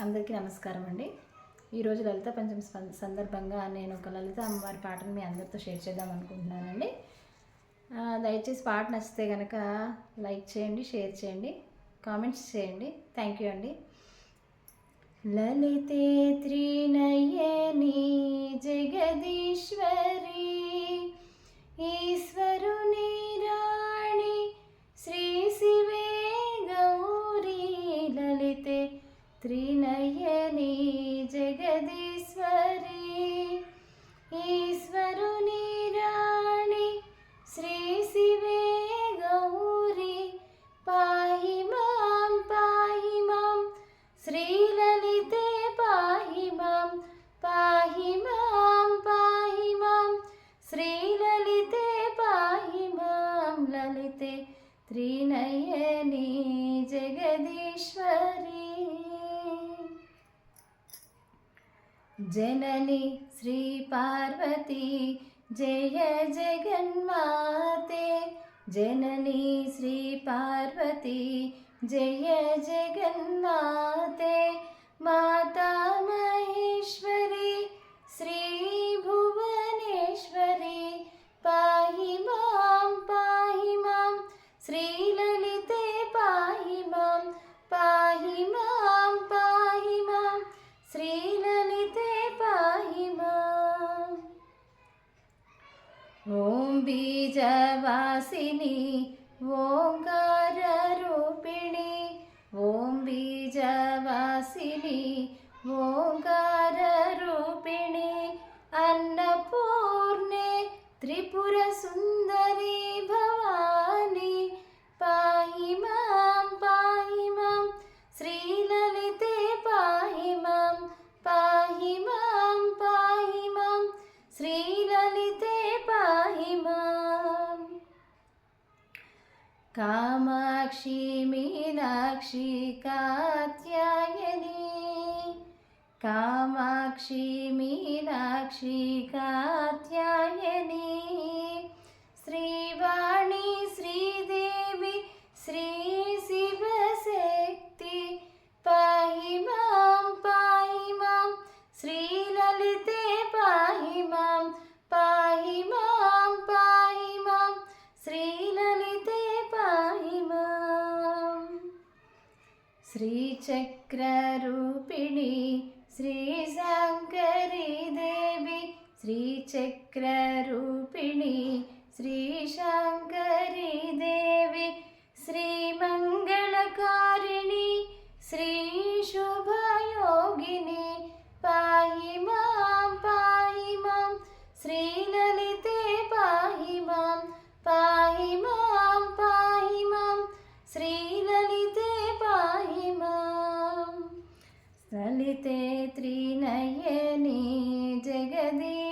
అందరికీ నమస్కారం అండి. ఈరోజు లలిత పంచమి సందర్భంగా నేను ఒక లలిత అమ్మవారి పాటను మీ అందరితో షేర్ చేద్దాం అనుకుంటున్నానండి. దయచేసి పాట నచ్చితే కనుక లైక్ చేయండి, షేర్ చేయండి, కామెంట్స్ చేయండి. థ్యాంక్ యూ అండి. లలితే త్రినయని జగదీశ్వరి ఈశ్వరుని రాణి శ్రీ శివే గౌరీ లలితే త్రినయని జగదీశ్వరి ఈశ్వరుని రాణి శ్రీ శివే గౌరీ పాహి మాం శ్రీలలితే పాహి మాం శ్రీలలితే పాహి మాం లలితే త్రినయని జగదీశ్వరి जननी श्री पार्वती जय जगन्माते जननी श्री पार्वती जय जगन्माते माता महेश्वरी श्री भुवनेश्वरी पाहि मां श्रीललिते पाहि मां श्रीललिते पाहि मां। ॐ बीजवासिनी ओंकाररूपिणी ॐ बीजवासिनी ओंकाररूपिणी अन्नपूर्णे त्रिपुरसुन्दरी भवानी पाहि मां श्रीललिते पाहि मां श्रीललिते पाहि मां। कामाक्षी मीनाक्षी कात्यायनी कामाक्षी मीनाक्षी कात्यायनी श्रीवाणी श्रीदेवी श्री शिवशक्ति पाहि मां श्रीललिते पाहि मां श्रीललिते पाहि मां। श्रीचक्ररूपिणी श्रीशङ्करी देवी श्रीचक्ररूपिणी श्रीशङ्करी देवी श्रीमङ्गलकारिणी श्रीशुभयोगिनी पाहि मां श्रीललिते पाहि मां श्रीललिते पाहि मां। ललिते त्रिनयनी जगदी